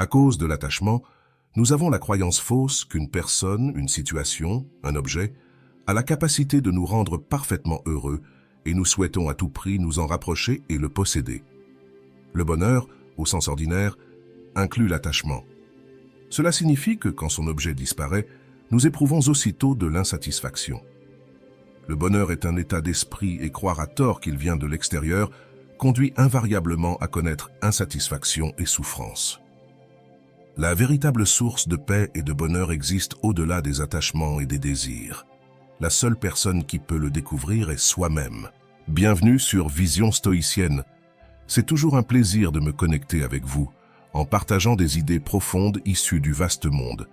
À cause de l'attachement, nous avons la croyance fausse qu'une personne, une situation, un objet, a la capacité de nous rendre parfaitement heureux et nous souhaitons à tout prix nous en rapprocher et le posséder. Le bonheur, au sens ordinaire, inclut l'attachement. Cela signifie que quand son objet disparaît, nous éprouvons aussitôt de l'insatisfaction. Le bonheur est un état d'esprit et croire à tort qu'il vient de l'extérieur conduit invariablement à connaître insatisfaction et souffrance. La véritable source de paix et de bonheur existe au-delà des attachements et des désirs. La seule personne qui peut le découvrir est soi-même. Bienvenue sur Vision Stoïcienne. C'est toujours un plaisir de me connecter avec vous, en partageant des idées profondes issues du vaste monde.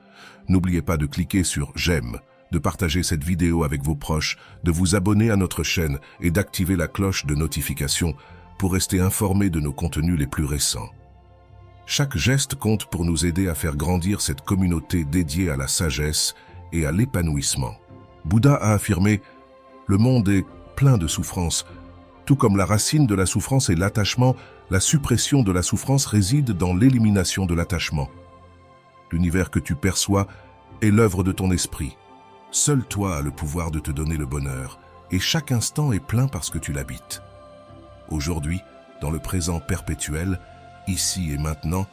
N'oubliez pas de cliquer sur « J'aime », de partager cette vidéo avec vos proches, de vous abonner à notre chaîne et d'activer la cloche de notification pour rester informé de nos contenus les plus récents. Chaque geste compte pour nous aider à faire grandir cette communauté dédiée à la sagesse et à l'épanouissement. Bouddha a affirmé « Le monde est plein de souffrance. Tout comme la racine de la souffrance est l'attachement, la suppression de la souffrance réside dans l'élimination de l'attachement. L'univers que tu perçois est l'œuvre de ton esprit. Seul toi as le pouvoir de te donner le bonheur, et chaque instant est plein parce que tu l'habites. Aujourd'hui, dans le présent perpétuel, ici et maintenant,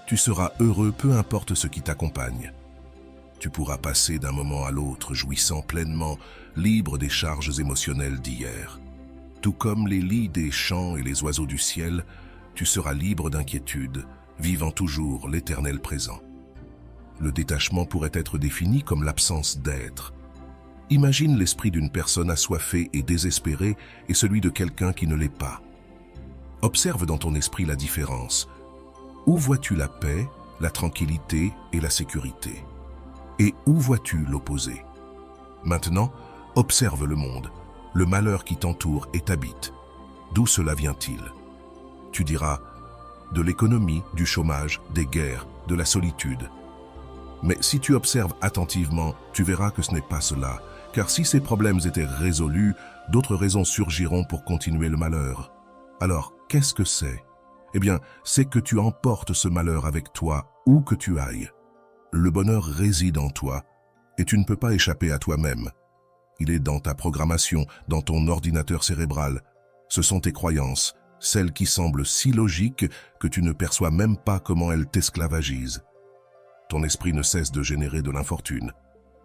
tu seras heureux peu importe ce qui t'accompagne. Tu pourras passer d'un moment à l'autre jouissant pleinement, libre des charges émotionnelles d'hier. Tout comme les lys des champs et les oiseaux du ciel, tu seras libre d'inquiétude, vivant toujours l'éternel présent. Le détachement pourrait être défini comme l'absence d'être. Imagine l'esprit d'une personne assoiffée et désespérée et celui de quelqu'un qui ne l'est pas. Observe dans ton esprit la différence. Où vois-tu la paix, la tranquillité et la sécurité? Et où vois-tu l'opposé? Maintenant, observe le monde, le malheur qui t'entoure et t'habite. D'où cela vient-il? Tu diras, de l'économie, du chômage, des guerres, de la solitude. Mais si tu observes attentivement, tu verras que ce n'est pas cela, car si ces problèmes étaient résolus, d'autres raisons surgiront pour continuer le malheur. Alors, qu'est-ce que c'est? Eh bien, c'est que tu emportes ce malheur avec toi, où que tu ailles. Le bonheur réside en toi, et tu ne peux pas échapper à toi-même. Il est dans ta programmation, dans ton ordinateur cérébral. Ce sont tes croyances, celles qui semblent si logiques que tu ne perçois même pas comment elles t'esclavagisent. Ton esprit ne cesse de générer de l'infortune.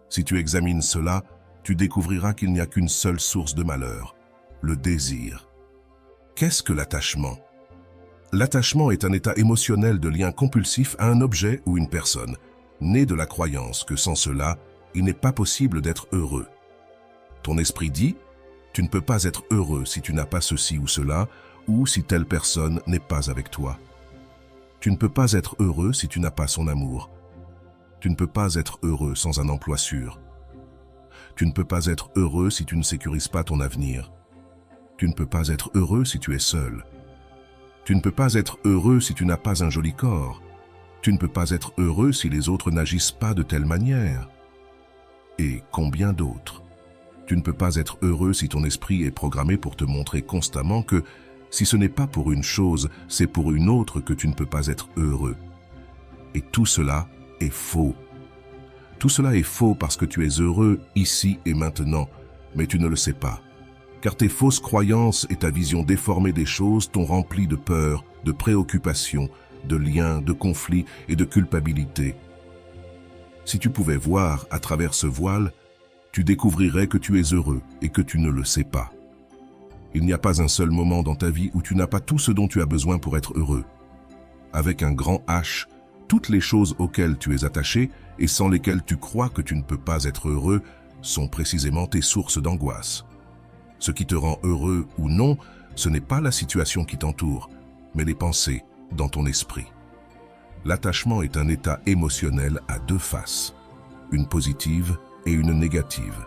Si tu examines cela, tu découvriras qu'il n'y a qu'une seule source de malheur, le désir. Qu'est-ce que l'attachement? L'attachement est un état émotionnel de lien compulsif à un objet ou une personne, né de la croyance que sans cela, il n'est pas possible d'être heureux. Ton esprit dit, tu ne peux pas être heureux si tu n'as pas ceci ou cela, ou si telle personne n'est pas avec toi. Tu ne peux pas être heureux si tu n'as pas son amour. Tu ne peux pas être heureux sans un emploi sûr. Tu ne peux pas être heureux si tu ne sécurises pas ton avenir. Tu ne peux pas être heureux si tu es seul. Tu ne peux pas être heureux si tu n'as pas un joli corps. Tu ne peux pas être heureux si les autres n'agissent pas de telle manière. Et combien d'autres? Tu ne peux pas être heureux si ton esprit est programmé pour te montrer constamment que si ce n'est pas pour une chose, c'est pour une autre que tu ne peux pas être heureux. Et tout cela est faux. Tout cela est faux parce que tu es heureux ici et maintenant, mais tu ne le sais pas. Car tes fausses croyances et ta vision déformée des choses t'ont rempli de peur, de préoccupations, de liens, de conflits et de culpabilité. Si tu pouvais voir à travers ce voile, tu découvrirais que tu es heureux et que tu ne le sais pas. Il n'y a pas un seul moment dans ta vie où tu n'as pas tout ce dont tu as besoin pour être heureux. Avec un grand H, toutes les choses auxquelles tu es attaché et sans lesquelles tu crois que tu ne peux pas être heureux sont précisément tes sources d'angoisse. Ce qui te rend heureux ou non, ce n'est pas la situation qui t'entoure, mais les pensées dans ton esprit. L'attachement est un état émotionnel à deux faces, une positive et une négative.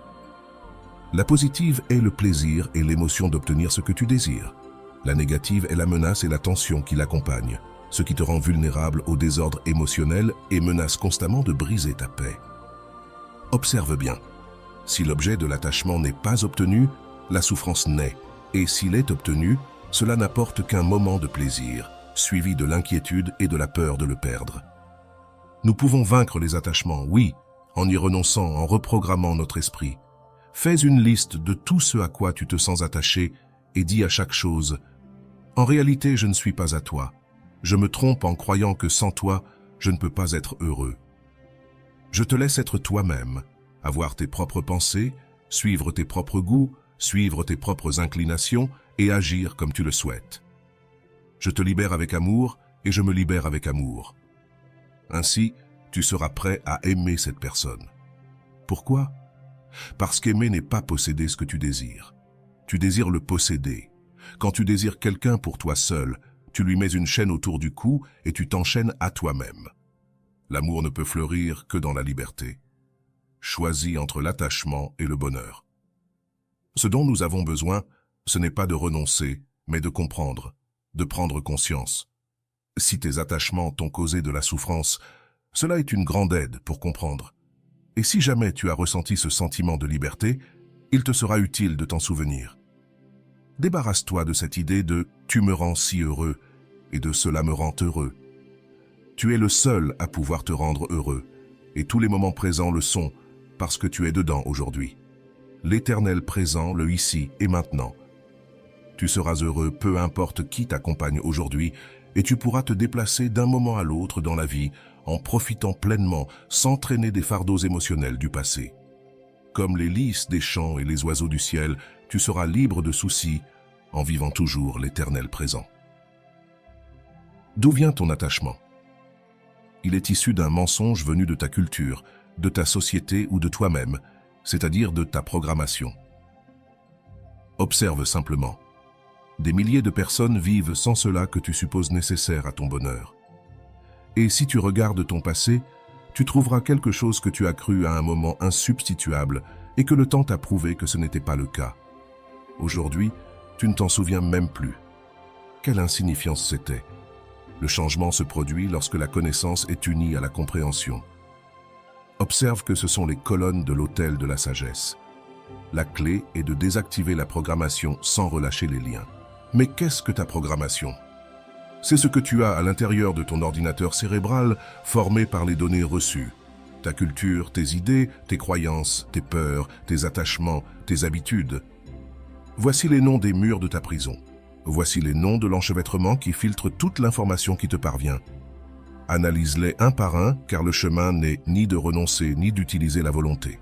La positive est le plaisir et l'émotion d'obtenir ce que tu désires. La négative est la menace et la tension qui l'accompagnent, ce qui te rend vulnérable au désordre émotionnel et menace constamment de briser ta paix. Observe bien. Si l'objet de l'attachement n'est pas obtenu, la souffrance naît, et s'il est obtenu, cela n'apporte qu'un moment de plaisir, suivi de l'inquiétude et de la peur de le perdre. Nous pouvons vaincre les attachements, oui, en y renonçant, en reprogrammant notre esprit. Fais une liste de tout ce à quoi tu te sens attaché et dis à chaque chose « En réalité, je ne suis pas à toi. Je me trompe en croyant que sans toi, je ne peux pas être heureux. » Je te laisse être toi-même, avoir tes propres pensées, suivre tes propres goûts, suivre tes propres inclinations et agir comme tu le souhaites. Je te libère avec amour et je me libère avec amour. Ainsi, tu seras prêt à aimer cette personne. Pourquoi ? Parce qu'aimer n'est pas posséder ce que tu désires. Tu désires le posséder. Quand tu désires quelqu'un pour toi seul, tu lui mets une chaîne autour du cou et tu t'enchaînes à toi-même. L'amour ne peut fleurir que dans la liberté. Choisis entre l'attachement et le bonheur. Ce dont nous avons besoin, ce n'est pas de renoncer, mais de comprendre, de prendre conscience. Si tes attachements t'ont causé de la souffrance, cela est une grande aide pour comprendre. Et si jamais tu as ressenti ce sentiment de liberté, il te sera utile de t'en souvenir. Débarrasse-toi de cette idée de « tu me rends si heureux » et de « cela me rend heureux ». Tu es le seul à pouvoir te rendre heureux, et tous les moments présents le sont, parce que tu es dedans aujourd'hui. L'éternel présent, le ici et maintenant. Tu seras heureux peu importe qui t'accompagne aujourd'hui, et tu pourras te déplacer d'un moment à l'autre dans la vie en profitant pleinement, sans traîner des fardeaux émotionnels du passé. Comme les lys des champs et les oiseaux du ciel, tu seras libre de soucis en vivant toujours l'éternel présent. D'où vient ton attachement ? Il est issu d'un mensonge venu de ta culture, de ta société ou de toi-même, c'est-à-dire de ta programmation. Observe simplement. Des milliers de personnes vivent sans cela que tu supposes nécessaire à ton bonheur. Et si tu regardes ton passé, tu trouveras quelque chose que tu as cru à un moment insubstituable et que le temps t'a prouvé que ce n'était pas le cas. Aujourd'hui, tu ne t'en souviens même plus. Quelle insignifiance c'était. Le changement se produit lorsque la connaissance est unie à la compréhension. Observe que ce sont les colonnes de l'autel de la sagesse. La clé est de désactiver la programmation sans relâcher les liens. Mais qu'est-ce que ta programmation ? C'est ce que tu as à l'intérieur de ton ordinateur cérébral formé par les données reçues. Ta culture, tes idées, tes croyances, tes peurs, tes attachements, tes habitudes. Voici les noms des murs de ta prison. Voici les noms de l'enchevêtrement qui filtre toute l'information qui te parvient. Analyse-les un par un, car le chemin n'est ni de renoncer ni d'utiliser la volonté.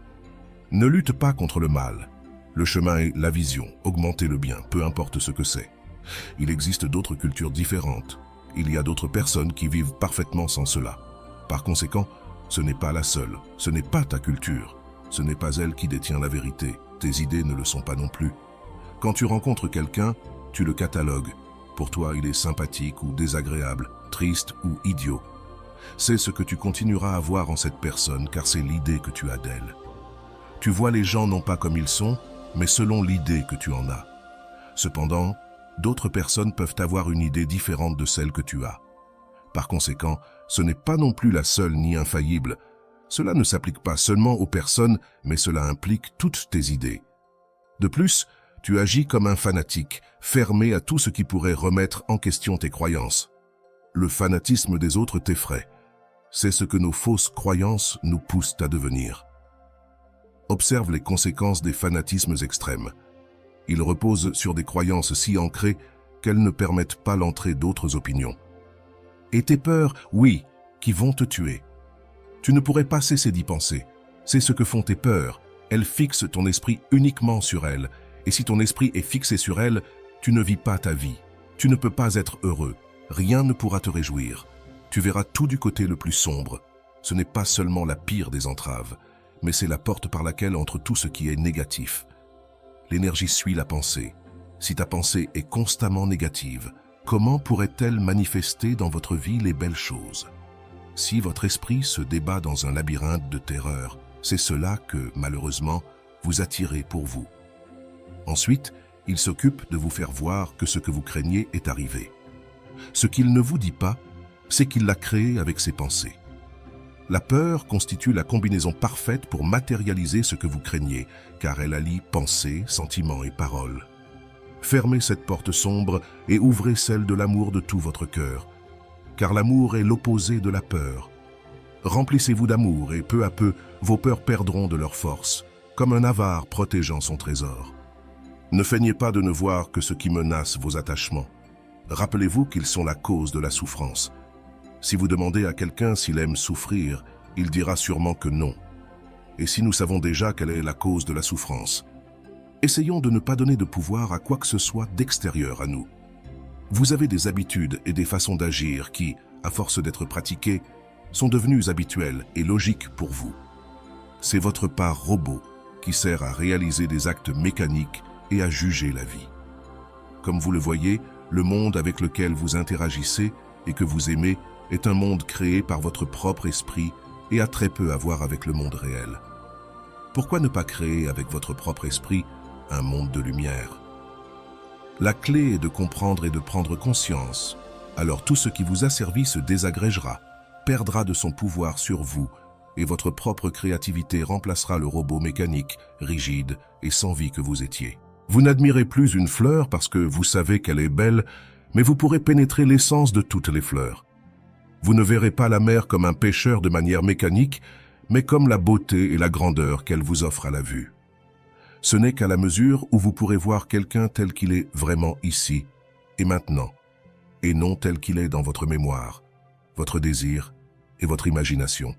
Ne lutte pas contre le mal. Le chemin est la vision, augmenter le bien, peu importe ce que c'est. Il existe d'autres cultures différentes. Il y a d'autres personnes qui vivent parfaitement sans cela. Par conséquent, ce n'est pas la seule, ce n'est pas ta culture. Ce n'est pas elle qui détient la vérité. Tes idées ne le sont pas non plus. Quand tu rencontres quelqu'un, tu le catalogues. Pour toi, il est sympathique ou désagréable, triste ou idiot. C'est ce que tu continueras à voir en cette personne, car c'est l'idée que tu as d'elle. Tu vois les gens non pas comme ils sont, mais selon l'idée que tu en as. Cependant, d'autres personnes peuvent avoir une idée différente de celle que tu as. Par conséquent, ce n'est pas non plus la seule ni infaillible. Cela ne s'applique pas seulement aux personnes, mais cela implique toutes tes idées. De plus, tu agis comme un fanatique, fermé à tout ce qui pourrait remettre en question tes croyances. Le fanatisme des autres t'effraie. C'est ce que nos fausses croyances nous poussent à devenir. Observe les conséquences des fanatismes extrêmes. Ils reposent sur des croyances si ancrées qu'elles ne permettent pas l'entrée d'autres opinions. Et tes peurs, oui, qui vont te tuer. Tu ne pourrais pas cesser d'y penser. C'est ce que font tes peurs. Elles fixent ton esprit uniquement sur elles. Et si ton esprit est fixé sur elles, tu ne vis pas ta vie. Tu ne peux pas être heureux. Rien ne pourra te réjouir. Tu verras tout du côté le plus sombre. Ce n'est pas seulement la pire des entraves, mais c'est la porte par laquelle entre tout ce qui est négatif. L'énergie suit la pensée. Si ta pensée est constamment négative, comment pourrait-elle manifester dans votre vie les belles choses? Si votre esprit se débat dans un labyrinthe de terreur, c'est cela que, malheureusement, vous attirez pour vous. Ensuite, il s'occupe de vous faire voir que ce que vous craignez est arrivé. Ce qu'il ne vous dit pas, c'est qu'il l'a créé avec ses pensées. La peur constitue la combinaison parfaite pour matérialiser ce que vous craignez, car elle allie pensée, sentiments et paroles. Fermez cette porte sombre et ouvrez celle de l'amour de tout votre cœur, car l'amour est l'opposé de la peur. Remplissez-vous d'amour et peu à peu, vos peurs perdront de leur force, comme un avare protégeant son trésor. Ne feignez pas de ne voir que ce qui menace vos attachements. Rappelez-vous qu'ils sont la cause de la souffrance. Si vous demandez à quelqu'un s'il aime souffrir, il dira sûrement que non. Et si nous savons déjà quelle est la cause de la souffrance, essayons de ne pas donner de pouvoir à quoi que ce soit d'extérieur à nous. Vous avez des habitudes et des façons d'agir qui, à force d'être pratiquées, sont devenues habituelles et logiques pour vous. C'est votre part robot qui sert à réaliser des actes mécaniques et à juger la vie. Comme vous le voyez, le monde avec lequel vous interagissez et que vous aimez est un monde créé par votre propre esprit et a très peu à voir avec le monde réel. Pourquoi ne pas créer avec votre propre esprit un monde de lumière? La clé est de comprendre et de prendre conscience. Alors tout ce qui vous a servi se désagrégera, perdra de son pouvoir sur vous, et votre propre créativité remplacera le robot mécanique, rigide et sans vie que vous étiez. Vous n'admirez plus une fleur parce que vous savez qu'elle est belle, mais vous pourrez pénétrer l'essence de toutes les fleurs. Vous ne verrez pas la mer comme un pêcheur de manière mécanique, mais comme la beauté et la grandeur qu'elle vous offre à la vue. Ce n'est qu'à la mesure où vous pourrez voir quelqu'un tel qu'il est vraiment ici et maintenant, et non tel qu'il est dans votre mémoire, votre désir et votre imagination.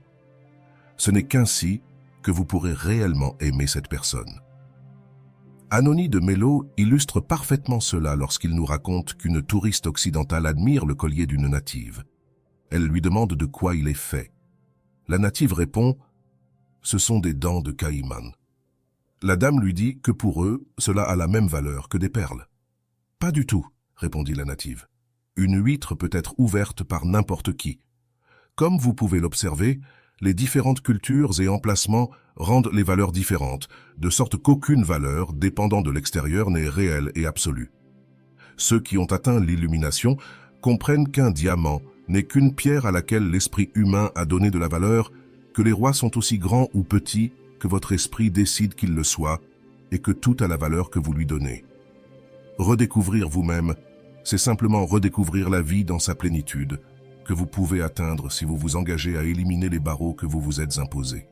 Ce n'est qu'ainsi que vous pourrez réellement aimer cette personne. Anony de Mello illustre parfaitement cela lorsqu'il nous raconte qu'une touriste occidentale admire le collier d'une native. Elle lui demande de quoi il est fait. La native répond « Ce sont des dents de caïman ». La dame lui dit que pour eux, cela a la même valeur que des perles. « Pas du tout », répondit la native. « Une huître peut être ouverte par n'importe qui. Comme vous pouvez l'observer, les différentes cultures et emplacements rendent les valeurs différentes, de sorte qu'aucune valeur, dépendant de l'extérieur, n'est réelle et absolue. Ceux qui ont atteint l'illumination comprennent qu'un diamant n'est qu'une pierre à laquelle l'esprit humain a donné de la valeur, que les rois sont aussi grands ou petits que votre esprit décide qu'ils le soient, et que tout a la valeur que vous lui donnez. Redécouvrir vous-même, c'est simplement redécouvrir la vie dans sa plénitude, que vous pouvez atteindre si vous vous engagez à éliminer les barreaux que vous vous êtes imposés.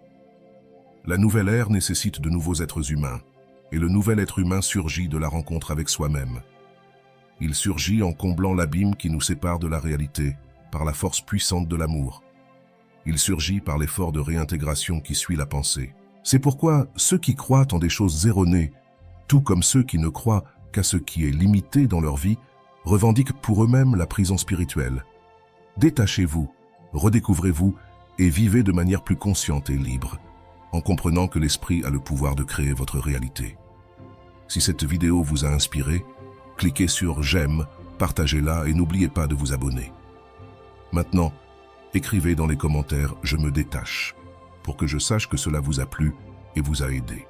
La nouvelle ère nécessite de nouveaux êtres humains, et le nouvel être humain surgit de la rencontre avec soi-même. Il surgit en comblant l'abîme qui nous sépare de la réalité, par la force puissante de l'amour. Il surgit par l'effort de réintégration qui suit la pensée. C'est pourquoi ceux qui croient en des choses erronées, tout comme ceux qui ne croient qu'à ce qui est limité dans leur vie, revendiquent pour eux-mêmes la prison spirituelle. Détachez-vous, redécouvrez-vous et vivez de manière plus consciente et libre, en comprenant que l'esprit a le pouvoir de créer votre réalité. Si cette vidéo vous a inspiré, cliquez sur j'aime, partagez-la et n'oubliez pas de vous abonner. Maintenant, écrivez dans les commentaires « Je me détache » pour que je sache que cela vous a plu et vous a aidé.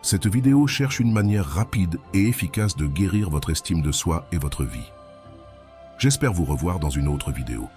Cette vidéo cherche une manière rapide et efficace de guérir votre estime de soi et votre vie. J'espère vous revoir dans une autre vidéo.